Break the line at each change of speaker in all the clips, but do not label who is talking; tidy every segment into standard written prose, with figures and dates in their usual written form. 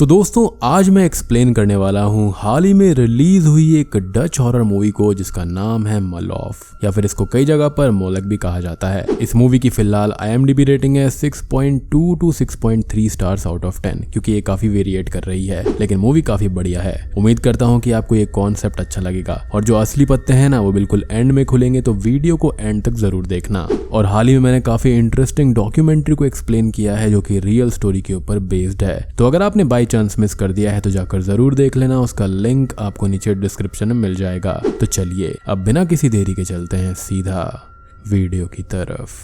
तो दोस्तों आज मैं एक्सप्लेन करने वाला हूँ हाल ही में रिलीज हुई एक डच हॉरर मूवी को जिसका नाम है मलॉफ या फिर इसको कई जगह पर मोलक भी कहा जाता है। इस मूवी की फिलहाल IMDb रेटिंग है 6.2 to 6.3 स्टार्स आउट ऑफ 10 क्योंकि ये काफी वेरिएट कर रही है, लेकिन मूवी काफी बढ़िया है। उम्मीद करता हूँ कि आपको ये कॉन्सेप्ट अच्छा लगेगा और जो असली पत्ते हैं ना वो बिल्कुल एंड में खुलेंगे, तो वीडियो को एंड तक जरूर देखना। और हाल ही में मैंने काफी इंटरेस्टिंग डॉक्यूमेंट्री को एक्सप्लेन किया है जो कि रियल स्टोरी के ऊपर बेस्ड है, तो अगर आपने बाई चांस मिस कर दिया है तो जाकर जरूर देख लेना। उसका लिंक आपको नीचे डिस्क्रिप्शन में मिल जाएगा। तो चलिए अब बिना किसी देरी के चलते हैं सीधा वीडियो की तरफ।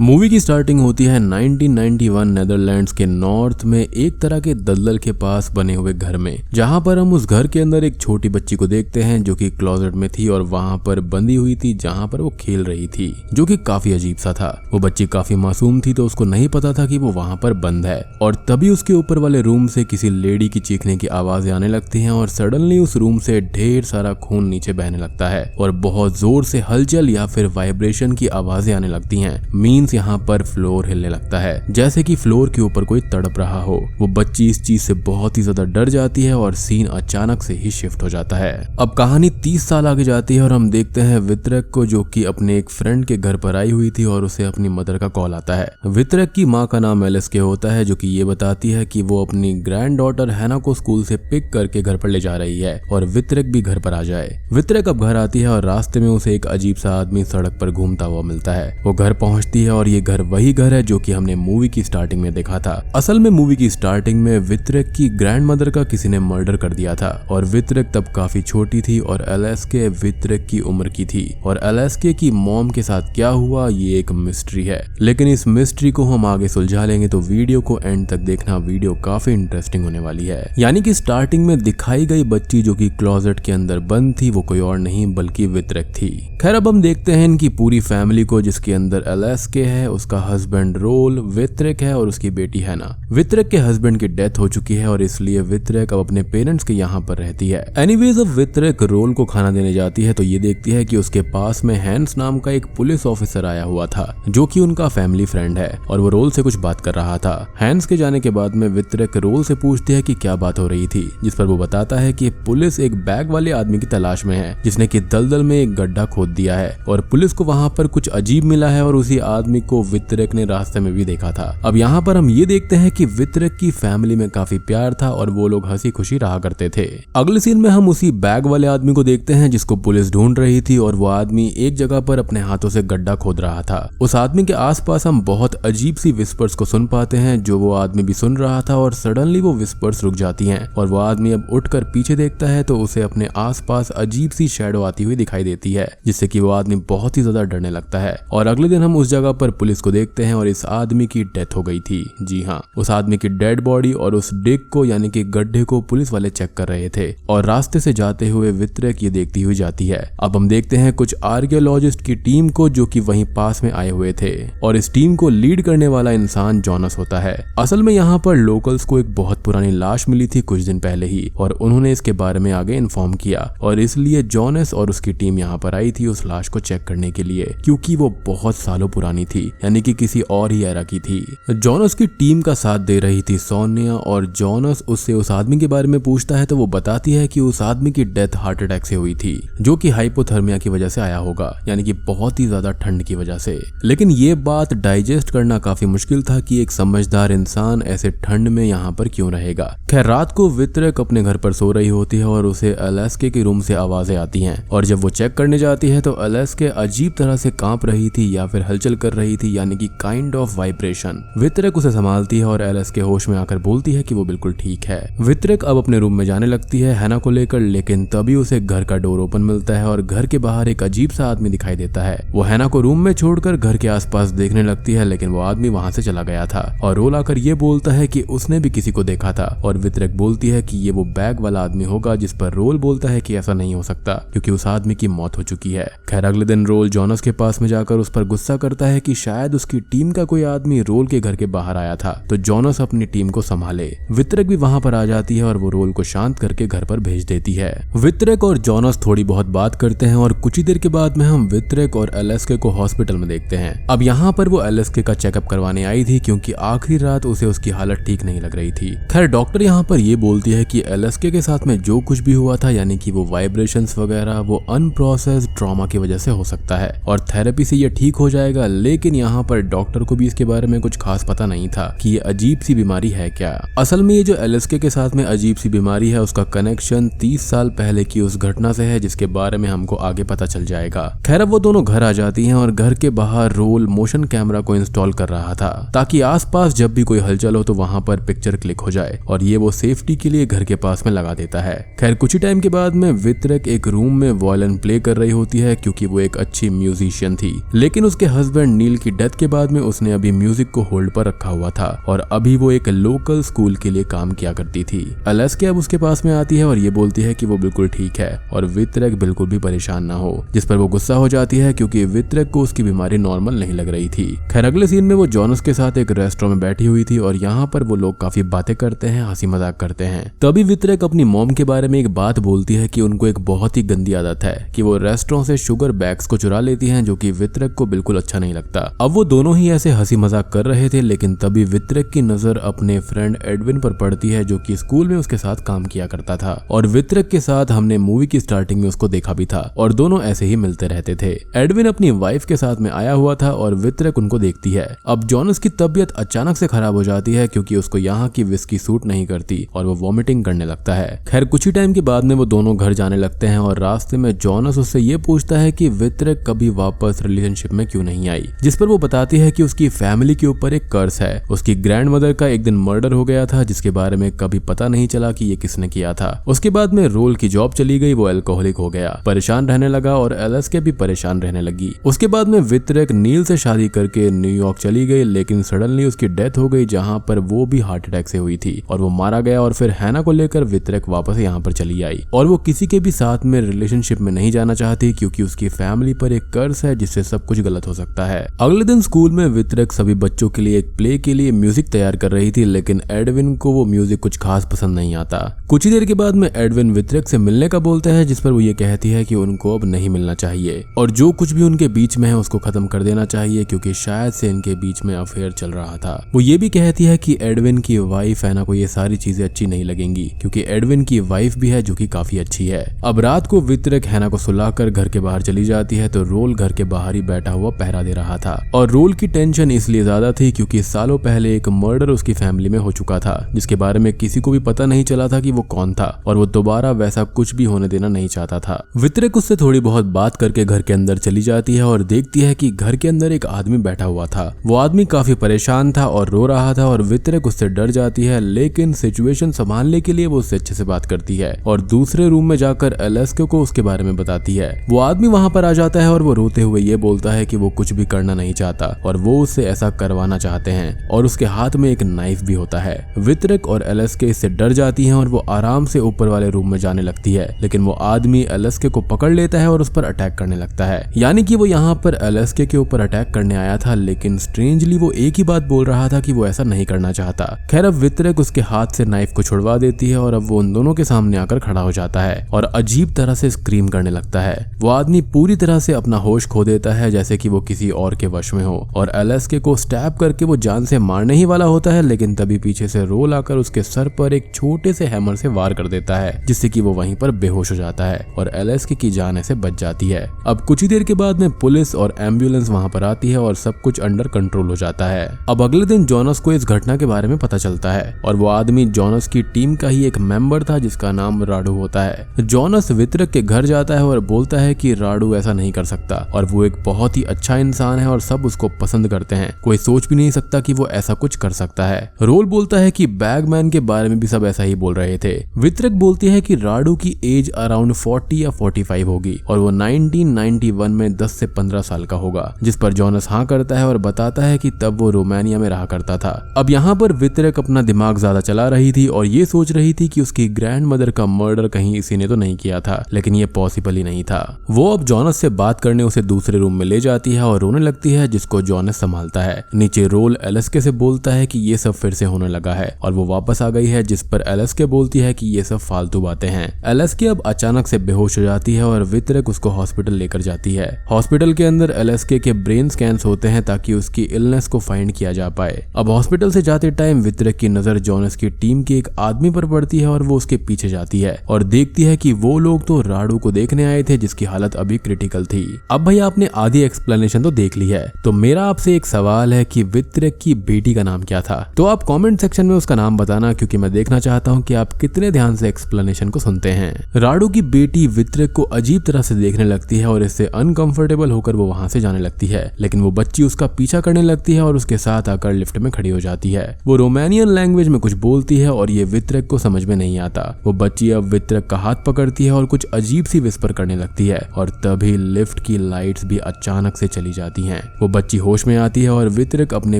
मूवी की स्टार्टिंग होती है 1991 नेदरलैंड्स के नॉर्थ में एक तरह के दलदल के पास बने हुए घर में, जहां पर हम उस घर के अंदर एक छोटी बच्ची को देखते हैं जो कि क्लोजेट में थी और वहां पर बंदी हुई थी जहां पर वो खेल रही थी, जो कि काफी अजीब सा था। वो बच्ची काफी मासूम थी तो उसको नहीं पता था कि वो वहां पर बंद है, और तभी उसके ऊपर वाले रूम से किसी लेडी की चीखने की आवाजें आने लगती हैं और सडनली उस रूम से ढेर सारा खून नीचे बहने लगता है और बहुत जोर से हलचल या फिर वाइब्रेशन की आवाजें आने लगती हैं। मीन्स यहाँ पर फ्लोर हिलने लगता है जैसे कि फ्लोर के ऊपर कोई तड़प रहा हो। वो बच्ची इस चीज से बहुत ही ज्यादा डर जाती है और सीन अचानक से ही शिफ्ट हो जाता है। अब कहानी 30 साल आगे जाती है और हम देखते हैं वितरक को, जो कि अपने एक फ्रेंड के घर पर आई हुई थी और उसे अपनी मदर का कॉल आता है। वितरक की माँ का नाम एलिस होता है, जो कि ये बताती है कि वो अपनी ग्रैंड डॉटर हैना को स्कूल से पिक करके घर पर ले जा रही है और वितरक भी घर पर आ जाए। वितरक अब घर आती है और रास्ते में उसे एक अजीब सा आदमी सड़क पर घूमता हुआ मिलता है। वो घर पहुंचती है और ये घर वही घर है जो कि हमने मूवी की स्टार्टिंग में देखा था। असल में मूवी की स्टार्टिंग में वितरक की ग्रैंड मदर का किसी ने मर्डर कर दिया था और वितरक तब काफी छोटी थी और एलेस्के वितरक की उम्र की थी, और एलेस्के की मॉम के साथ क्या हुआ ये एक मिस्ट्री है, लेकिन इस मिस्ट्री को हम आगे सुलझा लेंगे, तो वीडियो को एंड तक देखना। वीडियो काफी इंटरेस्टिंग होने वाली है। यानी कि स्टार्टिंग में दिखाई गई बच्ची जो कि क्लोजेट के अंदर बंद थी वो कोई और नहीं बल्कि वितरक थी। खैर अब हम देखते हैं इनकी पूरी फैमिली को, जिसके अंदर एलेस्के है, उसका हस्बैंड रोल, वितरक है और उसकी बेटी हैना। वितरक के हस्बैंड की डेथ हो चुकी है और इसलिए वितरक अब अपने पेरेंट्स के यहाँ पर रहती है। एनीवेज अब वितरक रोल को खाना देने जाती है तो ये देखती है कि उसके पास में हैंस नाम का एक पुलिस ऑफिसर आया हुआ था जो कि उनका फैमिली फ्रेंड है और वो रोल से कुछ बात कर रहा था। हैंस के जाने के बाद में वितरक रोल से पूछती है कि क्या बात हो रही थी, जिस पर वो बताता है कि पुलिस एक बैग वाले आदमी की तलाश में है जिसने कि दलदल में एक गड्ढा खोद दिया है और पुलिस को वहां पर कुछ अजीब मिला है और उसी आदमी को वितरक ने रास्ते में भी देखा था। अब यहाँ पर हम ये देखते हैं कि वितरक की फैमिली में काफी प्यार था और वो लोग हंसी खुशी रहा करते थे। अगले सीन में हम उसी बैग वाले आदमी को देखते हैं जिसको पुलिस ढूंढ रही थी और वो आदमी एक जगह पर अपने हाथों से गड्ढा खोद रहा था। उस आदमी के आसपास हम बहुत अजीब सी विस्पर्स को सुन पाते हैं जो वो आदमी भी सुन रहा था, और सडनली वो विस्पर्स रुक जाती हैं और वो आदमी अब उठकर पीछे देखता है तो उसे अपने आसपास अजीब सी शैडो आती हुई दिखाई देती है, जिससे कि वो आदमी बहुत ही ज्यादा डरने लगता है। और अगले दिन हम उस जगह पर पुलिस को देखते हैं और इस आदमी की डेथ हो गई थी। जी हाँ, उस आदमी की डेड बॉडी और उस डिग को यानी कि गड्ढे को पुलिस वाले चेक कर रहे थे और रास्ते से जाते हुए वितरक ये देखती हुई जाती है। अब हम देखते हैं कुछ आर्कियोलॉजिस्ट की टीम को जो कि वहीं पास में आए हुए थे, और इस टीम को लीड करने वाला इंसान जॉनस होता है। असल में यहाँ पर लोकल्स को एक बहुत पुरानी लाश मिली थी कुछ दिन पहले ही और उन्होंने इसके बारे में आगे इन्फॉर्म किया और इसलिए जॉनस और उसकी टीम यहाँ पर आई थी उस लाश को चेक करने के लिए, क्योंकि वो बहुत सालों पुरानी थी, यानी कि किसी और ही एरा की थी। जॉनस की टीम का साथ दे रही थी सोनिया, और जॉनस उससे उस आदमी के बारे में पूछता है तो वो बताती है कि उस आदमी की डेथ हार्ट अटैक से हुई थी जो कि हाइपोथर्मिया की वजह से आया होगा, यानी कि बहुत ही ज्यादा ठंड की वजह से। लेकिन ये बात डाइजेस्ट करना काफी मुश्किल था कि एक समझदार इंसान ऐसे ठंड में यहाँ पर क्यों रहेगा। खैर रात को वितरक अपने घर पर सो रही होती है और उसे एलेस्के के रूम से आवाजें आती हैं, और जब वो चेक करने जाती है तो एलेस्के अजीब तरह से कांप रही थी या फिर हलचल कर रही थी, यानी कि काइंड ऑफ वाइब्रेशन। वितरक उसे संभालती है और एलेस्के होश में आकर बोलती है कि वो बिल्कुल ठीक है। वितरक अब अपने रूम में जाने लगती है हैना को लेकर, लेकिन तभी उसे घर का डोर ओपन मिलता है और घर के बाहर एक अजीब सा आदमी दिखाई देता है। वो हैना को रूम में छोड़कर घर के आसपास देखने लगती है, लेकिन वो आदमी वहां से चला गया था और रोल आकर ये बोलता है कि उसने भी किसी को देखा था, और वितरक बोलती है कि ये वो बैग वाला आदमी होगा, जिस पर रोल बोलता है कि ऐसा नहीं हो सकता क्योंकि उस आदमी की मौत हो चुकी है। खैर अगले दिन रोल जॉनस के पास में जाकर उस पर गुस्सा करता है कि कि शायद उसकी टीम का कोई आदमी रोल के घर के बाहर आया था, तो जॉनस अपनी टीम को संभाले। वितरक भी वहां पर आ जाती है और वो रोल को शांत करके घर पर भेज देती है। वितरक और जॉनस थोड़ी बहुत बात करते हैं और कुछ ही देर के बाद में हम वितरक और एलेस्के को हॉस्पिटल में देखते हैं। अब यहाँ पर वो एलेस्के का चेकअप करवाने आई थी क्योंकि आखिरी रात उसे उसकी हालत ठीक नहीं लग रही थी। खैर डॉक्टर यहाँ पर ये बोलती है कि एलेस्के के साथ में जो कुछ भी हुआ था, यानी कि वो वाइब्रेशंस वगैरह, वो अनप्रोसेस्ड ट्रॉमा की वजह से हो सकता है और थेरेपी से ये ठीक हो जाएगा। लेकिन यहाँ पर डॉक्टर को भी इसके बारे में कुछ खास पता नहीं था कि ये अजीब सी बीमारी है क्या। असल में ये जो एलेस्के के साथ में अजीब सी बीमारी है उसका कनेक्शन 30 साल पहले की उस घटना से है, जिसके बारे में हमको आगे पता चल जाएगा। खैर अब वो दोनों घर आ जाती हैं और घर के बाहर रोल मोशन कैमरा को इंस्टॉल कर रहा था ताकि आसपास जब भी कोई हलचल हो तो वहां पर पिक्चर क्लिक हो जाए, और ये वो सेफ्टी के लिए घर के पास में लगा देता है। खैर कुछ ही टाइम के बाद में वितरक एक रूम में वायलिन प्ले कर रही होती है क्योंकि वो एक अच्छी म्यूजिशियन थी, लेकिन उसके हस्बैंड नील की डेथ के बाद में उसने अभी म्यूजिक को होल्ड पर रखा हुआ था और अभी वो एक लोकल स्कूल के लिए काम किया करती थी। एलेस्के अब उसके पास में आती है और ये बोलती है कि वो बिल्कुल ठीक है और वितरक बिल्कुल भी परेशान ना हो, जिस पर वो गुस्सा हो जाती है क्योंकि वितरक को उसकी बीमारी नॉर्मल नहीं लग रही थी। खैर अगले सीन में वो जॉनस के साथ एक रेस्टोरेंट में बैठी हुई थी और यहाँ पर वो लोग काफी बातें करते हैं, हंसी मजाक करते हैं। तभी वितरक अपनी मॉम के बारे में एक बात बोलती है कि उनको एक बहुत ही गंदी आदत है कि वो रेस्टोरेंट से शुगर बैग्स को चुरा लेती हैं, जो कि वितरक को बिल्कुल अच्छा नहीं लगता। अब वो दोनों ही ऐसे हंसी मजाक कर रहे थे, लेकिन तभी वितरक की नजर अपने फ्रेंड एडविन पर पड़ती है जो कि स्कूल में उसके साथ काम किया करता था और वितरक के साथ हमने मूवी की स्टार्टिंग में उसको देखा भी था और दोनों ऐसे ही मिलते रहते थे। एडविन अपनी वाइफ के साथ में आया हुआ था और वितरक उनको देखती है। अब जॉनस की तबीयत अचानक से खराब हो जाती है क्योंकि उसको यहाँ की विस्की सूट नहीं करती और वो वॉमिटिंग करने लगता है। खैर कुछ ही टाइम के बाद में वो दोनों घर जाने लगते हैं और रास्ते में जॉनस उससे ये पूछता है कि वितरक कभी वापस रिलेशनशिप में क्यों नहीं आई, जिस पर वो बताती है कि उसकी फैमिली के ऊपर एक कर्स है। उसकी ग्रैंडमदर का एक दिन मर्डर हो गया था जिसके बारे में कभी पता नहीं चला कि ये किसने किया था। उसके बाद में रोल की जॉब चली गई, वो अल्कोहलिक हो गया, परेशान रहने लगा और एलेस्के भी परेशान रहने लगी। उसके बाद में वितरक नील से शादी करके न्यूयॉर्क चली गई, लेकिन सडनली उसकी डेथ हो गई जहाँ पर वो भी हार्ट अटैक से हुई थी और वो मारा गया। और फिर हैना को लेकर वितरक वापस यहाँ पर चली आई और वो किसी के भी साथ में रिलेशनशिप में नहीं जाना चाहती क्योंकि उसकी फैमिली पर एक कर्स है जिससे सब कुछ गलत हो सकता है। अगले दिन स्कूल में वितरक सभी बच्चों के लिए एक प्ले के लिए म्यूजिक तैयार कर रही थी, लेकिन एडविन को वो म्यूजिक कुछ खास पसंद नहीं आता। कुछ ही देर के बाद में एडविन वितरक से मिलने का बोलता है, जिस पर वो ये कहती है कि उनको अब नहीं मिलना चाहिए और जो कुछ भी उनके बीच में है उसको खत्म कर देना चाहिए क्योंकि शायद से इनके बीच में अफेयर चल रहा था। वो ये भी कहती है कि एडविन की वाइफ हैना को ये सारी चीजें अच्छी नहीं लगेंगी क्योंकि एडविन की वाइफ भी है जो कि काफी अच्छी है। अब रात को वितरक हैना को सुलाकर घर के बाहर चली जाती है तो रोल घर के बाहर ही बैठा हुआ पहरा दे रहा था और रोल की टेंशन इसलिए ज्यादा थी क्योंकि सालों पहले एक मर्डर उसकी फैमिली में हो चुका था जिसके बारे में किसी को भी पता नहीं चला था कि वो कौन था और वो दोबारा वैसा कुछ भी होने देना नहीं चाहता था। वितरक उससे थोड़ी बहुत बात करके घर के अंदर चली जाती है और देखती है कि घर के अंदर एक आदमी बैठा हुआ था। वो आदमी काफी परेशान था और रो रहा था और वितरक उससे डर जाती है, लेकिन सिचुएशन संभालने के लिए वो उससे अच्छे से बात करती है और दूसरे रूम में जाकर एलेस्के को उसके बारे में बताती है। वो आदमी वहां पर आ जाता है और वो रोते हुए ये बोलता है कि वो कुछ भी करना नहीं चाहता और वो उससे ऐसा करवाना चाहते हैं और उसके हाथ में एक नाइफ भी होता है। वितरक और एलेस्के इससे डर जाती हैं और वो आराम से ऊपर वाले रूम में जाने लगती है, लेकिन वो आदमी एलेस्के को पकड़ लेता है और उस पर अटैक करने लगता है। यानी कि वो यहाँ पर एलेस्के के ऊपर अटैक करने आया था, लेकिन स्ट्रेंजली वो एक ही बात बोल रहा था कि वो ऐसा नहीं करना चाहता। खैर अब वितरक उसके हाथ से नाइफ को छुड़वा देती है और अब वो उन दोनों के सामने आकर खड़ा हो जाता है और अजीब तरह से स्क्रीम करने लगता है। वो आदमी पूरी तरह से अपना होश खो देता है जैसे कि वो किसी और के वश में हो और एलेस्के को स्टैब करके वो जान से मारने ही वाला होता है, लेकिन तभी पीछे से रोल आकर उसके सर पर एक छोटे से हैमर से वार कर देता है जिससे कि वो वहीं पर बेहोश हो जाता है और एलेस्के की जान ऐसे बच जाती है। अब कुछ ही देर के बाद में पुलिस और एम्बुलेंस वहां पर आती है और सब कुछ अंडर कंट्रोल हो जाता है। अब अगले दिन जॉनस को इस घटना के बारे में पता चलता है और वो आदमी जॉनस की टीम का ही एक मेंबर था जिसका नाम राडू होता है। जॉनस वितरक के घर जाता है और बोलता है कि राडू ऐसा नहीं कर सकता और वो एक बहुत ही अच्छा इंसान है और सब उसको पसंद करते हैं, कोई सोच भी नहीं सकता कि वो ऐसा कुछ कर सकता है। रोल बोलता है कि बैगमैन के बारे में भी सब ऐसा ही बोल रहे थे। वितरक बोलती है कि राडू की एज अराउंड 40 या 45 होगी और वो 1991 में 10 से 15 साल का होगा, जिस पर जॉनस हाँ करता है और बताता है कि तब वो रोमानिया में रहा करता था। अब यहाँ पर वितरक अपना दिमाग ज्यादा चला रही थी और ये सोच रही थी कि उसकी ग्रैंड मदर का मर्डर कहीं इसी ने तो नहीं किया था, लेकिन ये पॉसिबल ही नहीं था। वो अब जॉनस से बात करने उसे दूसरे रूम में ले जाती है और रोने लगती लगती है जिसको जॉनस संभालता है। नीचे रोल एलेस्के से बोलता है कि ये सब फिर से होने लगा है और वो वापस आ गई है, जिस पर एलेस्के बोलती है कि ये सब फालतू बातें हैं। एलेस्के अब अचानक से बेहोश हो जाती है और वितरक उसको हॉस्पिटल लेकर जाती है। हॉस्पिटल के अंदर एलेस्के के ब्रेन स्कैन्स होते हैं ताकि उसकी इलनेस को फाइंड किया जा पाए। अब हॉस्पिटल से जाते टाइम वितरक की नजर जॉनस की टीम के एक आदमी पर पड़ती है और वो उसके पीछे जाती है और देखती है कि वो लोग तो राडू को देखने आए थे जिसकी हालत अभी क्रिटिकल थी। अब भाई आपने आधी एक्सप्लेनेशन तो देख ली है, तो मेरा आपसे एक सवाल है कि वितरक की बेटी का नाम क्या था? तो आप कमेंट सेक्शन में उसका नाम बताना, क्योंकि मैं देखना चाहता हूं कि आप कितने ध्यान से एक्सप्लेनेशन को सुनते हैं। राडू की बेटी वितरक को अजीब तरह से देखने लगती है और इससे अनकंफर्टेबल होकर वो वहां से जाने लगती है, लेकिन वो बच्ची उसका पीछा करने लगती है और उसके साथ आकर लिफ्ट में खड़ी हो जाती है। वो रोमानियन लैंग्वेज में कुछ बोलती है और ये वितरक को समझ में नहीं आता। वो बच्ची अब वितरक का हाथ पकड़ती है और कुछ अजीब सी विस्पर करने लगती है और तभी लिफ्ट की लाइट्स भी अचानक से चली जाती हैं। वो बच्ची होश में आती है और वितरक अपने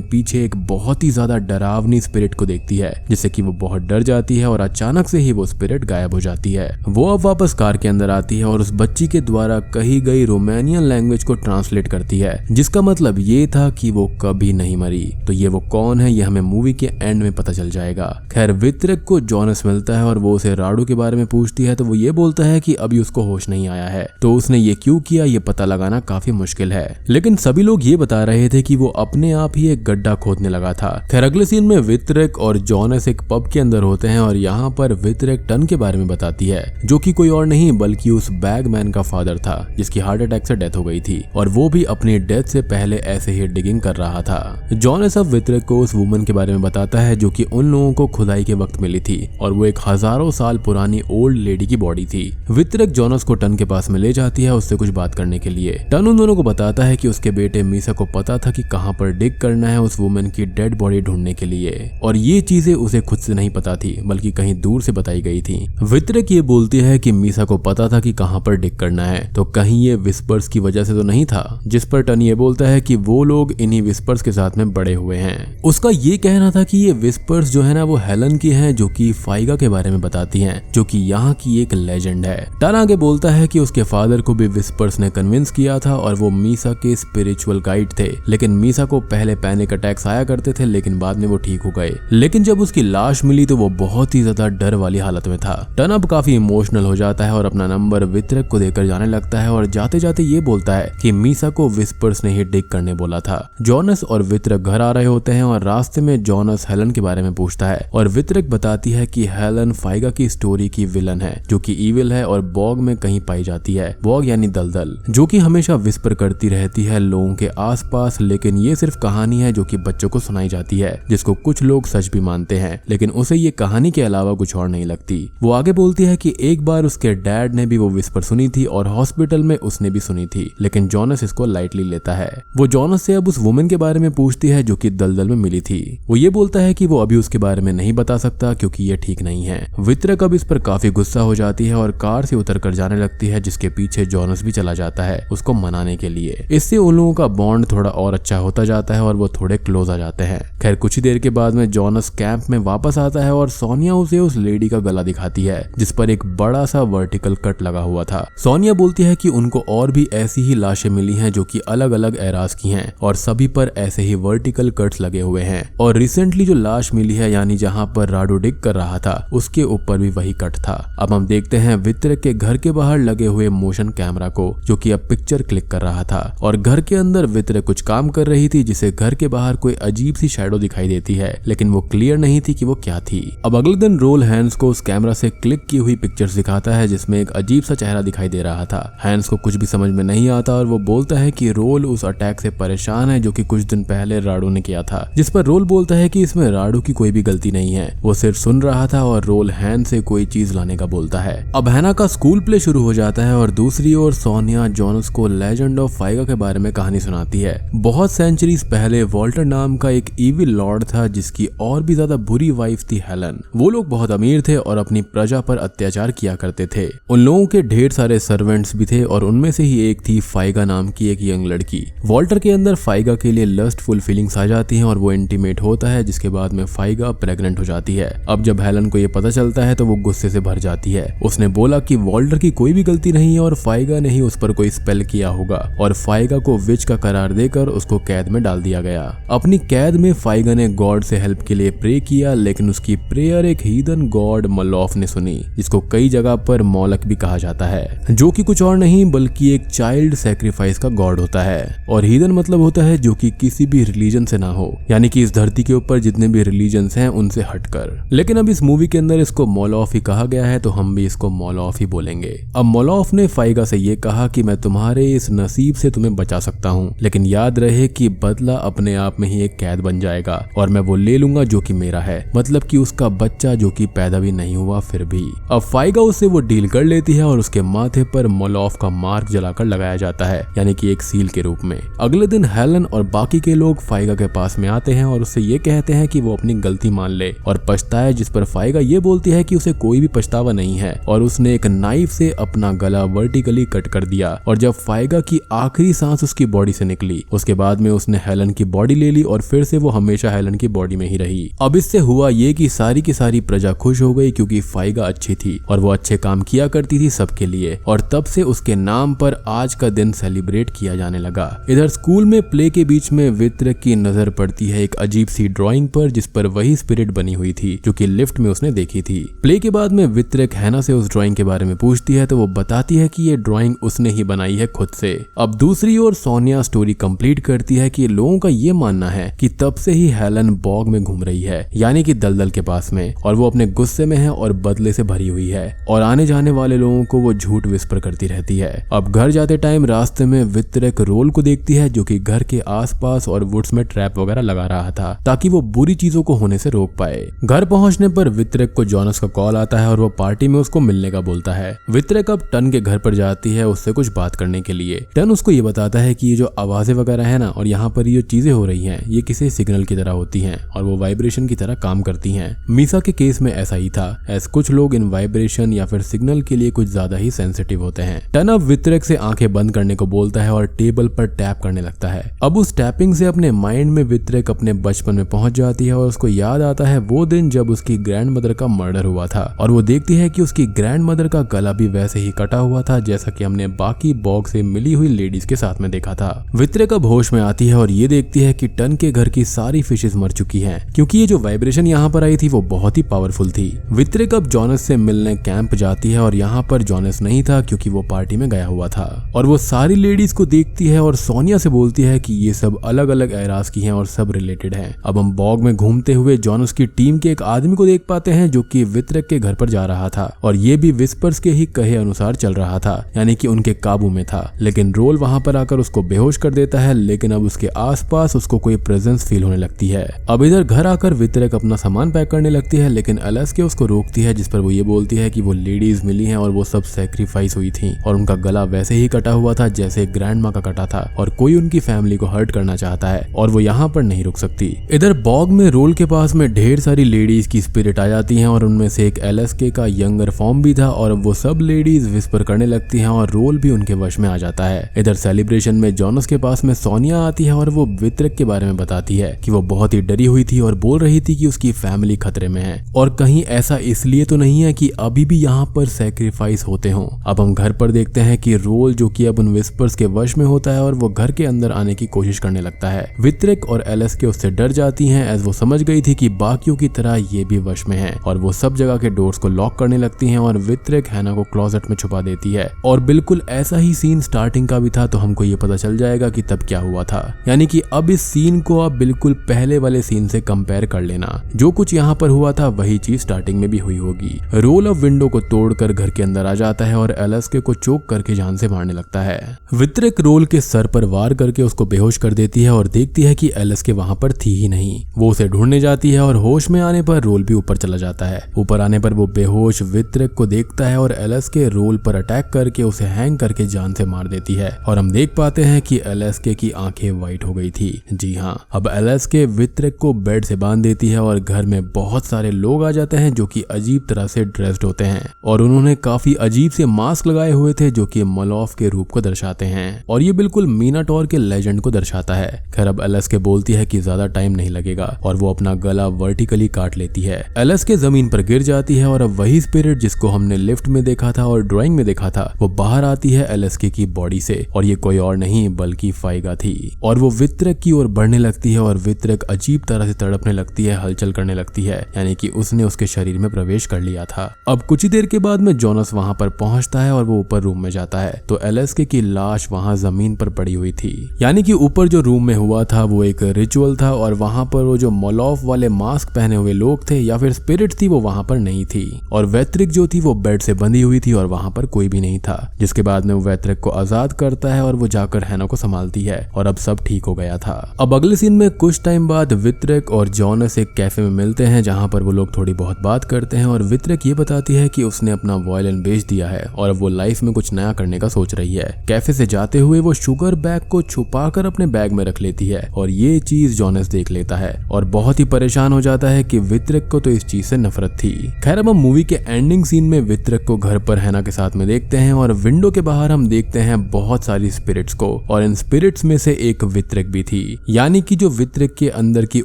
पीछे एक बहुत ही ज्यादा डरावनी स्पिरिट को देखती है, जिससे कि वो बहुत डर जाती है और अचानक से ही वो स्पिरिट गायब हो जाती है। वो अब वापस कार के अंदर आती है और उस बच्ची के द्वारा कही गई रोमानियन लैंग्वेज को ट्रांसलेट करती है, जिसका मतलब ये था कि वो कभी नहीं मरी। तो ये वो कौन है, ये हमें मूवी के एंड में पता चल जाएगा। खैर वितरक को जॉनस मिलता है और वो उसे राडू के बारे में पूछती है, तो वो ये बोलता है कि अभी उसको होश नहीं आया है, तो उसने ये क्यों किया ये पता लगाना काफी मुश्किल है। लेकिन सभी लोग ये बता रहे थे कि वो अपने आप ही एक गड्ढा खोदने लगा था। खैर अगले सीन में वितरक और जॉनस एक पब के अंदर होते हैं और यहाँ पर वितरक टन के बारे में बताती है, जो कि कोई और नहीं बल्कि उस बैगमैन का फादर था जिसकी हार्ट अटैक से डेथ हो गई थी और वो भी अपनी डेथ से पहले ऐसे ही डिगिंग कर रहा था। जॉनस अब वितरक को उस वुमन के बारे में बताता है जो कि उन लोगों को खुदाई के वक्त मिली थी और वो एक हजारों साल पुरानी ओल्ड लेडी की बॉडी थी। वितरक जॉनस को टन के पास में ले जाती है उससे कुछ बात करने के लिए। टन उन दोनों को बताता है कि उसके बेटे मीसा को पता था कि कहां पर डिग करना है उस वुमन की डेड बॉडी ढूंढने के लिए, और ये चीजें उसे खुद से नहीं पता थी बल्कि कहीं दूर से बताई गई थी। वितरक ये बोलती है कि मीसा को पता था कि कहां पर डिग करना है, तो कहीं ये विस्पर्स की वजह से तो नहीं था, जिस पर टन ये बोलता है कि वो लोग इन्हीं विस्पर्स के साथ में बड़े हुए हैं। उसका ये कहना था कि ये विस्पर्स जो है ना वो हेलन की हैं, जो कि फाइगा के बारे में बताती हैं, जो कि यहाँ की एक लेजेंड है। टन आगे बोलता है कि उसके फादर को भी विस्पर्स ने कन्विंस किया था और वो मीसा के स्पिरिचुअल गाइड थे, लेकिन मीसा को पहले पैनिक अटैक्स आया करते थे लेकिन बाद में वो ठीक हो गए। लेकिन जब उसकी लाश मिली तो वो बहुत ही ज्यादा डर वाली हालत में था। टन अब काफी इमोशनल हो जाता है और अपना नंबर वितरक को देकर जाने लगता है और जाते जाते ये बोलता है कि मीसा को विस्पर्स ने ही डिग करने बोला था। जॉनस और वितरक घर आ रहे होते हैं और रास्ते में जॉनस हेलन के बारे में पूछता है और वितरक बताती है कि हेलन फाइगा की स्टोरी की विलन है, जो कि इविल है और बॉग में कहीं पाई जाती है। बॉग यानी दलदल, जो कि हमेशा विस्पर करती रहती है लोगों के आसपास, लेकिन ये सिर्फ कहानी है जो कि बच्चों को सुनाई जाती है, जिसको कुछ लोग सच भी मानते हैं, लेकिन उसे ये कहानी के अलावा कुछ और नहीं लगती। वो आगे बोलती है कि एक बार उसके डैड ने भी वो विस्पर सुनी थी और हॉस्पिटल में उसने भी सुनी थी, लेकिन जॉनस इसको लाइटली लेता है। वो जॉनस से अब उस वुमन के बारे में पूछती है जो कि दलदल में मिली थी। वो ये बोलता है कि वो अभी उसके बारे में नहीं बता सकता क्योंकि ये ठीक नहीं है। वितरक अब इस पर काफी गुस्सा हो जाती है और कार से उतर कर जाने लगती है, जिसके पीछे जॉनस भी चला जाता है उसको मनाने के लिए। इससे उन लोगों का बॉन्ड थोड़ा और अच्छा होता जाता है और वो थोड़े क्लोज आ जाते हैं। खैर कुछ ही देर के बाद में जॉनस कैंप में वापस आता है और सोनिया उसे उस लेडी का गला दिखाती है जिस पर एक बड़ा सा वर्टिकल कट लगा हुआ था। सोनिया बोलती है कि उनको और भी ऐसी ही लाशें मिली हैं जो कि अलग अलग एराज की हैं और सभी पर ऐसे ही वर्टिकल कट्स लगे हुए हैं, और रिसेंटली जो लाश मिली है यानी जहां पर राडू डिग कर रहा था उसके ऊपर भी वही कट था। अब हम देखते हैं वितरक के घर के बाहर लगे हुए मोशन कैमरा को, जो कि अब पिक्चर क्लिक कर रहा था, और घर के अंदर वितरक कुछ काम कर रही थी जिसे घर के बाहर कोई अजीब सी शैडो दिखाई देती है, लेकिन वो क्लियर नहीं थी कि वो क्या थी। अब अगले दिन रोल हैंस को उस कैमरा से क्लिक की हुई पिक्चर्स दिखाता है जिसमें एक अजीब सा चेहरा दिखाई दे रहा था। हैंस को कुछ भी समझ में नहीं आता और वो बोलता है कि रोल उस अटैक से परेशान है जो कि कुछ दिन पहले राडू ने किया था, जिस पर रोल बोलता है कि इसमें राडू की कोई भी गलती नहीं है, वो सिर्फ सुन रहा था और रोल हैन से कोई चीज लाने का बोलता है। अब हैना का स्कूल प्ले शुरू हो जाता है और दूसरी ओर सोनिया जॉनस को लेजेंड ऑफ फाइगा के बारे में कहानी सुनाती है। बहुत सेंचुरीज पहले वॉल्टर नाम का एक इविल लॉर्ड था जिसकी और भी ज्यादा बुरी वाइफ थी हेलन। वो लोग बहुत अमीर थे और अपनी प्रजा पर अत्याचार किया करते थे। उन लोगों के ढेर सारे सर्वेंट्स भी थे और उनमें से ही एक थी फाइगा नाम की एक यंग लड़की। वॉल्टर के अंदर फाइगा के लिए लस्टफुल फीलिंग्स आ जाती हैं और वो इंटीमेट होता है, जिसके बाद में फाइगा प्रेग्नेंट हो जाती है। अब जब हेलन को ये पता चलता है तो वो गुस्से से भर जाती है। उसने बोला कि वॉल्टर की कोई भी गलती नहीं है और फाइगा ने ही उस पर कोई स्पेल किया होगा और फाइगा को विच का करार देकर उसको कैद में डाल दिया गया। अपनी कैद में फाइगा ने गॉड से हेल्प के लिए प्रे किया, लेकिन उसकी प्रेयर एक हीदन गॉड मॉलोफ ने सुनी, जिसको कई जगह पर मॉलक भी कहा जाता है, जो कि कुछ और नहीं बल्कि एक चाइल्ड सैक्रिफाइस का गॉड होता है। और हीदन मतलब होता है जो कि किसी भी रिलीजन से ना हो, यानी कि इस धरती के ऊपर जितने भी रिलीजन्स हैं उनसे हटकर। लेकिन अब इस मूवी के अंदर इसको मॉलोफ ही कहा गया है, तो हम भी इसको मॉलोफ ही बोलेंगे। अब मॉलोफ ने फाइगा से ये कहा कि मैं तुम्हारे इस नसीब से तुम्हें बचा सकता हूँ, लेकिन याद रहे कि बदला अपने आप में ही एक कैद बन जाएगा और मैं वो ले लूंगा जो कि मेरा है, मतलब कि उसका बच्चा जो कि पैदा भी नहीं हुआ फिर भी। अब फाइगा उससे वो डील कर लेती है और उसके माथे पर मॉलोफ का मार्क जलाकर लगाया जाता है, यानी कि एक सील के रूप में। अगले दिन हेलन और बाकी के लोग फाइगा के पास में आते हैं और उससे ये कहते हैं कि वो अपनी गलती मान ले और पछताए, जिस पर फाइगा ये बोलती है कि उसे कोई भी पछतावा नहीं है और उसने एक नाइफ से अपना गला वर्टिकली कट कर दिया। और जब फाइगा की आखिरी सांस उसकी बॉडी से निकली, उसके बाद में उसने हेलन की बॉडी ले ली और फिर से वो हमेशा हेलन की बॉडी में ही रही। अब इससे हुआ ये कि सारी की सारी प्रजा खुश हो गई, क्योंकि फाइगा अच्छी थी और वो अच्छे काम किया करती थी सबके लिए, और तब से उसके नाम पर आज का दिन सेलिब्रेट किया जाने लगा। इधर स्कूल में प्ले के बीच में वित्रक की नजर पड़ती है एक अजीब सी ड्राइंग पर, जिस पर वही स्पिरिट बनी हुई थी जो कि लिफ्ट में उसने देखी थी। प्ले के बाद में वित्रक हैना से उस ड्राइंग के बारे में पूछती है, तो वो बताती है कि ये ड्राइंग उसने ही बनाई है खुद से। अब दूसरी ओर सोनिया स्टोरी कंप्लीट करती है कि लोगों का ये मानना है कि तब से ही हेलन बॉग में घूम रही है, यानी कि दलदल के पास में, और वो अपने गुस्से में है और बदले से भरी हुई है और आने जाने वाले लोगों को वो झूठ विस्पर करती रहती है। अब घर जाते टाइम रास्ते में वित्रक रोल को देखती है, जो कि घर के आसपास और वुड्स में ट्रैप वगैरह लगा रहा था ताकि वो बुरी चीजों को होने से रोक पाए। घर पहुंचने पर वित्रक को जॉनस का कॉल आता है और वो पार्टी में उसको मिलने का बोलता है। वित्रक अब टन के घर पर जाती है उससे कुछ बात करने के लिए। टन उसको ये बताता है कि ये जो आवाजें वगैरह है ना, और यहाँ पर ये जो चीजें हो रही हैं, ये किसी सिग्नल की तरह होती हैं और वो वाइब्रेशन की तरह काम करती हैं। मीसा के केस में ऐसा ही था, ऐसे कुछ लोग इन वाइब्रेशन या फिर सिग्नल के लिए कुछ ज्यादा ही सेंसिटिव होते हैं। टन अब वित्रक से आंखें बंद करने को बोलता है और टेबल पर टैप करने लगता है। अब उस टैपिंग से अपने माइंड में वित्रक अपने बचपन में पहुंच जाती है और उसको याद आता है वो दिन जब उसकी ग्रैंड मदर का मर्डर हुआ था, और वो देखती है कि उसकी ग्रैंड मदर का गला भी वैसे ही कटा हुआ था जैसा कि हमने बाकी बॉग से मिली हुई लेडीज के साथ में देखा था। वित्रक अब होश में आती है और ये देखती है कि टन के घर की सारी फिशेस मर चुकी हैं, क्योंकि ये जो वाइब्रेशन यहाँ पर आई थी वो बहुत ही पावरफुल थी। वित्रक अब जॉनस से मिलने कैंप जाती है और यहाँ पर जॉनस नहीं था क्योंकि वो पार्टी में गया हुआ था, और वो सारी लेडीज को देखती है और सोनिया से बोलती है कि ये सब अलग अलग एरास की हैं और सब रिलेटेड हैं। अब हम बॉग में घूमते हुए जॉनस की टीम के एक आदमी को देख पाते हैं जो कि वित्रक के घर पर जा रहा था, और ये भी विस्पर्स के ही कहे अनुसार चल रहा था, यानी कि उनके काबू में था। लेकिन रोल वहां पर आकर उसको बेहोश कर देता है, लेकिन अब उसके आसपास उसको कोई प्रेजेंस फील होने लगती है। अब इधर घर आकर वित्रक अपना सामान पैक करने लगती है, लेकिन एलेस्के उसको रोकती है, जिस पर वो ये बोलती है कि वो लेडीज मिली हैं और वो सब सैक्रिफाइस हुई थी और उनका गला वैसे ही कटा हुआ था जैसे ग्रैंड माँ का कटा था, और कोई उनकी फैमिली को हर्ट करना चाहता है और वो यहाँ पर नहीं रुक सकती। इधर बॉग में रोल के पास में ढेर सारी लेडीज की स्पिरिट आ जाती हैं और उनमें से एक एलेस्के का यंगर फॉर्म भी था, और वो सब लेडीज विस्पर करने लगती हैं और रोल भी उनके वश में आ जाता है। इधर सेलिब्रेशन में जॉनस के पास में सोनिया आती है और वो वित्रक के बारे में बताती है कि वो बहुत ही डरी हुई थी और बोल रही थी कि उसकी फैमिली खतरे में है, और कहीं ऐसा इसलिए तो नहीं है कि अभी भी यहाँ पर सैक्रिफाइस होते हों। अब हम घर पर देखते हैं कि रोल जो कि अब उन विस्पर्स के वश में होता है और वो घर के अंदर आने की कोशिश करने लगता है। वित्रक और एलेस्के उससे डर जाती हैं, एज वो समझ गई थी कि बाकियों की तरह ये भी वश में है, और वो सब जगह के डोर्स को लॉक करने लगती हैं और वित्रक हैना को क्लोजेट में छुपा देती है। और बिल्कुल ऐसा ही सीन स्टार्टिंग का भी था, तो हमको ये पता चल जाएगा कि तब क्या हुआ था। यानी कि अब इस सीन को आप बिल्कुल पहले वाले सीन से कंपेयर कर लेना, जो कुछ यहाँ पर हुआ था वही चीज स्टार्टिंग में भी हुई होगी। रोल अब विंडो को तोड़कर घर के अंदर आ जाता है और एलेस्के को चोक करके जान से मारने लगता है। वित्रक रोल के सर पर वार करके उसको बेहोश कर देती है और देखती है कि एलेस्के वहां पर थी ही नहीं। वो उसे ढूंढने जाती है और होश में आने पर रोल भी ऊपर चला जाता है। ऊपर आने पर वो बेहोश वित्रक को देखता है और एलेस्के रोल पर अटैक करके उसे हैंग करके जान से मार देती है, और हम देख पाते हैं कि एलेस्के की आंखें वाइट हो गई थी। जी हाँ, अब एलेस्के वित्रक को बेड से बांध देती है और घर में बहुत सारे लोग आ जाते हैं जो कि अजीब तरह से ड्रेस्ड होते हैं, और उन्होंने काफी अजीब से मास्क लगाए हुए थे जो कि मॉलोफ के रूप को दर्शाते हैं, और ये बिल्कुल मीनाटोर के लेजेंड को दर्शाता है। खैर अब एलेस्के बोलती है कि ज्यादा टाइम नहीं लगेगा और वो अपना गला वर्टिकली काट लेती है। एलेस्के जमीन पर गिर जाती है और अब वही स्पिरिट जिसको हमने लिफ्ट में देखा था और ड्राइंग में देखा था वो बाहर आती है एलेस्के की बॉडी से, और ये कोई और नहीं बल्कि फाइगा थी और वो वित्रक की ओर बढ़ने लगती है और वित्रक अजीब तरह से तड़पने लगती है, हलचल करने लगती है, यानी कि उसने उसके शरीर में प्रवेश कर लिया था। अब कुछ ही देर के बाद में जोनस वहां पर पहुंचता है और वो ऊपर रूम में जाता है तो एलएसके की लाश वहां जमीन पर पड़ी हुई थी, यानी कि ऊपर जो रूम में हुआ था वो एक रिचुअल था और वहां पर वो जो मोलॉफ वाले मास्क पहने हुए लोग थे या फिर स्पिरिट थी वो वहां पर नहीं थी और वैत्रिक जो थी वो बेड से बंधी हुई थी और वहां पर कोई भी नहीं था। जिसके बाद में वो वैत्रिक को आजाद करता है और वो जाकर हैना को संभालती है और अब सब ठीक हो गया था। अब अगले सीन में कुछ टाइम बाद वित्रक और जोनस एक कैफे में मिलते हैं जहां पर वो लोग थोड़ी बहुत बात करते हैं और वित्रक ये बताती है कि उसने अपना वायलिन बेच दिया है और अब वो लाइफ में कुछ नया करने का सोच रही है। कैफे से जाते हुए वो शुगर बैग को छुपाकर अपने बैग में रख लेती है और ये चीज जोनस देख लेता है और बहुत ही परेशान हो जाता है कि वित्रक को तो इस चीज से नफरत थी। खैर अब हम मूवी के एंडिंग सीन में वित्रक को घर पर हैना के साथ में देखते हैं और विंडो के बाहर हम देखते हैं बहुत सारी स्पिरिट्स को और इन स्पिरिट्स में से एक वित्रक भी थी, यानी कि जो वित्रक के अंदर की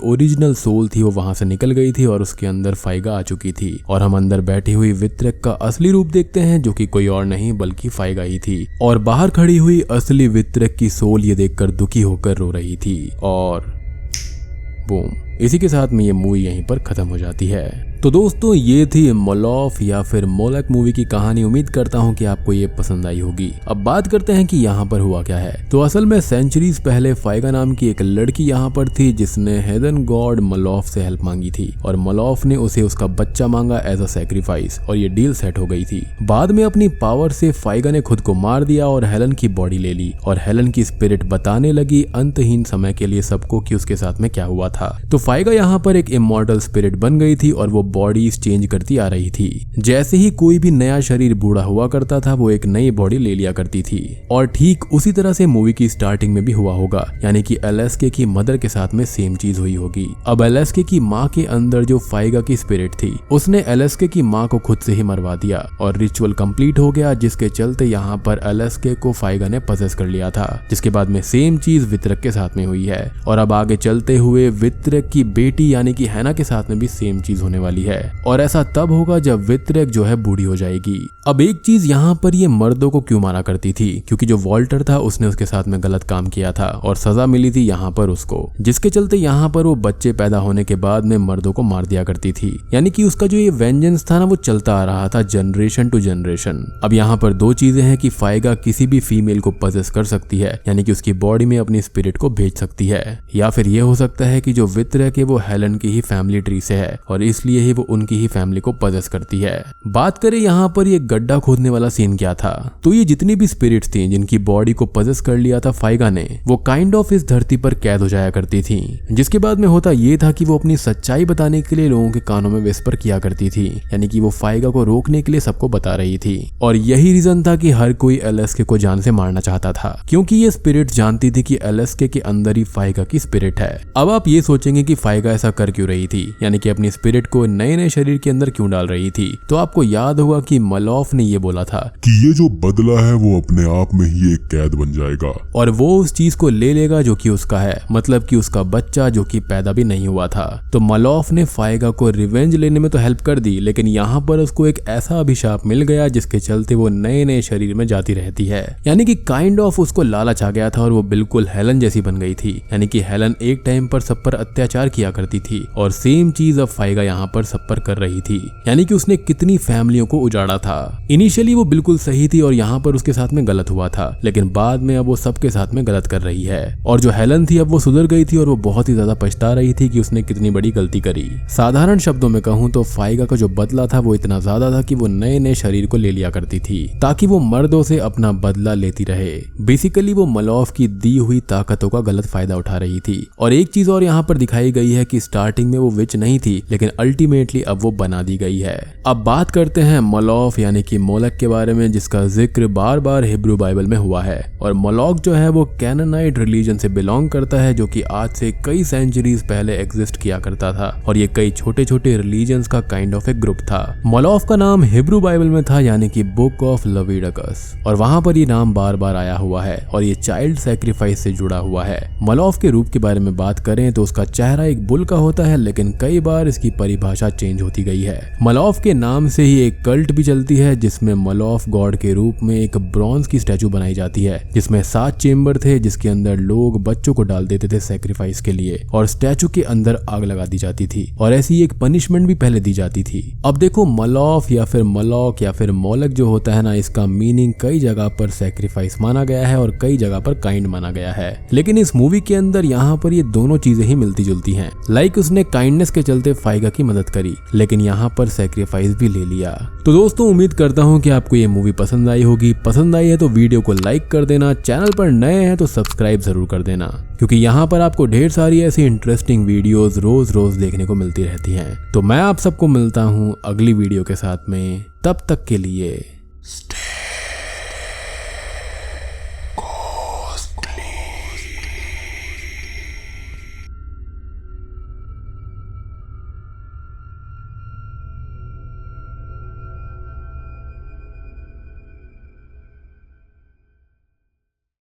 ओरिजिनल सोल थी वो वहां से निकल गई थी और उसके अंदर फाइगा आ चुकी थी और हम अंदर बैठी हुई वित्रक का असली रूप देखते हैं जो कि कोई और नहीं बल्कि फाइगा ही थी और बाहर खड़ी हुई असली वित्रक की सोल ये देखकर दुखी होकर रो रही थी और बूम, इसी के साथ में ये मूवी यहीं पर खत्म हो जाती है। तो दोस्तों ये थी मोलॉफ या फिर मोलक मूवी की कहानी। उम्मीद करता हूँ कि आपको ये पसंद आई होगी। अब बात करते हैं कि यहाँ पर हुआ क्या है। तो असल में सेंचुरीज पहले फाइगा नाम की एक लड़की यहाँ पर थी जिसने हेदन गॉड मोलॉफ से हेल्प मांगी थी और मोलॉफ ने उसे उसका बच्चा मांगा एज अ सैक्रिफाइस और ये डील सेट हो गई थी। बाद में अपनी पावर से फाइगा ने खुद को मार दिया और हेलन की बॉडी ले ली और हेलन की स्पिरिट बताने लगी अंतहीन समय के लिए सबको कि उसके साथ में क्या हुआ था। तो फाइगा यहाँ पर एक इमॉर्टल स्पिरिट बन गई थी और वो बॉडीज चेंज करती आ रही थी। जैसे ही कोई भी नया शरीर बूढ़ा हुआ करता था वो एक नई बॉडी ले लिया करती थी और ठीक उसी तरह से मूवी की स्टार्टिंग में भी हुआ होगा, यानी कि एलएसके की मदर के साथ में सेम चीज हुई होगी। अब एलएसके की माँ के अंदर जो फाइगा की स्पिरिट थी उसने एलएसके की माँ को खुद से ही मरवा दिया और रिचुअल कंप्लीट हो गया, जिसके चलते यहाँ पर एलएसके को फाइगा ने पजेस कर लिया था। जिसके बाद में सेम चीज वित्रक के साथ में हुई है और अब आगे चलते हुए वित्रक की बेटी यानी कि हैना के साथ में भी सेम चीज होने वाली है और ऐसा तब होगा जब वित्रक जो है बूढ़ी हो जाएगी। अब एक चीज यहाँ पर ये मर्दों को क्यों मारा करती थी, क्योंकि जो वॉल्टर था उसने उसके साथ में गलत काम किया था और सजा मिली थी यहाँ पर उसको, जिसके चलते यहाँ पर वो बच्चे पैदा होने के बाद में मर्दों को मार दिया करती थी। यानी कि उसका जो ये वेंजेंस था ना वो चलता आ रहा था जनरेशन टू जनरेशन। अब यहाँ पर दो चीजें हैं कि फाइगा किसी भी फीमेल को पजेस कर सकती है, यानी कि उसकी बॉडी में अपनी स्पिरिट को भेज सकती है, या फिर ये हो सकता है कि जो वित्रक है वो हेलन की ही फैमिली ट्री से है और इसलिए ही वो उनकी ही फैमिली को पजेस करती है। बात करें यहाँ पर ये गड्ढा खोदने वाला सीन क्या था, तो ये जितनी भी स्पिरिट्स थी जिनकी बॉडी को पजेस कर लिया था फाइगा ने, वो काइंड ऑफ इस धरती पर कैद हो जाया करती थी। जिसके बाद में होता ये था कि वो अपनी सच्चाई बताने के लिए लोगों के कानों में विस्पर किया करती थी, यानी कि वो फाइगा को रोकने के लिए सबको बता रही थी और यही रीजन था कि हर कोई एलएसके को जान से मारना चाहता था, क्योंकि ये स्पिरिट जानती थी कि एलएसके के अंदर ही फाइगा की स्पिरिट है। अब आप ये सोचेंगे कि फाइगा ऐसा कर क्यों रही थी, यानी कि अपनी स्पिरिट को नए नए शरीर के अंदर क्यों डाल रही थी। तो आपको याद होगा कि मोलॉफ ने ये बोला था
कि ये जो बदला है वो अपने आप में ही एक कैद बन जाएगा
और वो उस चीज को ले लेगा जो कि उसका है, मतलब कि उसका बच्चा जो कि पैदा भी नहीं हुआ था। तो मोलॉफ ने फाइगा को रिवेंज लेने में तो हेल्प कर दी, लेकिन यहाँ पर उसको एक ऐसा अभिशाप मिल गया जिसके चलते वो नए नए शरीर में जाती रहती है, यानी कि काइंड ऑफ उसको लालच आ गया था और वो बिल्कुल हेलन जैसी बन गई थी। यानी कि हेलन एक टाइम पर सब पर अत्याचार किया करती थी और सेम चीज अब फाइगा यहाँ पर सब पर कर रही थी, यानी कि उसने कितनी फैमिलियों को उजाड़ा था। इनिशियली वो बिल्कुल सही थी और यहाँ पर उसके साथ में गलत हुआ था, लेकिन बाद में अब वो सबके साथ में गलत कर रही है और जो हेलन थी अब वो सुधर गई थी और वो बहुत ही ज्यादा पछता रही थी कि उसने कितनी बड़ी गलती करी। साधारण शब्दों में कहूँ तो फाइगा का जो बदला था वो इतना ज्यादा था कि वो नए नए शरीर को ले लिया करती थी ताकि वो मर्दों से अपना बदला लेती रहे। बेसिकली वो मोलॉफ की दी हुई ताकतों का गलत फायदा उठा रही थी। और एक चीज और यहाँ पर दिखाई गई है कि स्टार्टिंग में वो विच नहीं थी, लेकिन अल्टीमेटली अब वो बना दी गई है। अब बात करते हैं मोलॉफ यानी कि मोलक के बारे में, जिसका जिक्र बार बार हिब्रू बाइबल में हुआ है। और मोलॉक जो है वो कैनानाइट रिलीजन से बिलोंग करता है, जो कि आज से कई सेंचुरीज पहले एग्जिस्ट किया करता था और ये कई छोटे छोटे रिलीजन्स का काइंड ऑफ एक ग्रुप था। मोलॉफ का नाम हिब्रू बाइबल में था यानी कि बुक ऑफ लवीडकस, और वहां पर ये नाम बार बार आया हुआ है और ये चाइल्ड सैक्रिफाइस से जुड़ा हुआ है। मोलॉफ के रूप के बारे में बात करें तो उसका चेहरा एक बुल का होता है, लेकिन कई बार इसकी परिभाषा भाषा चेंज होती गई है। मलॉफ के नाम से ही एक कल्ट भी चलती है जिसमें मलॉफ गॉड के रूप में एक ब्रॉन्ज की स्टैचू बनाई जाती है जिसमें 7 चेम्बर थे जिसके अंदर लोग बच्चों को डाल देते थे सेक्रीफाइस के लिए और स्टैचू के अंदर आग लगा दी जाती थी और ऐसी एक पनिशमेंट भी पहले दी जाती थी। अब देखो मलॉफ या फिर मलॉक या फिर मोलक जो होता है ना, इसका मीनिंग कई जगह पर सेक्रीफाइस माना गया है और कई जगह पर काइंड माना गया है, लेकिन इस मूवी के अंदर यहाँ पर ये दोनों चीजें ही मिलती जुलती हैं। लाइक उसने काइंडनेस के चलते फाइगा की मदद करी लेकिन यहाँ पर सेक्रीफाइस भी ले लिया। तो दोस्तों उम्मीद करता हूँ कि आपको ये मूवी पसंद आई होगी। पसंद आई है तो वीडियो को लाइक कर देना, चैनल पर नए हैं तो सब्सक्राइब जरूर कर देना क्योंकि यहाँ पर आपको ढेर सारी ऐसी इंटरेस्टिंग वीडियोस रोज रोज देखने को मिलती रहती हैं। तो मैं आप सबको मिलता हूँ अगली वीडियो के साथ में, तब तक के लिए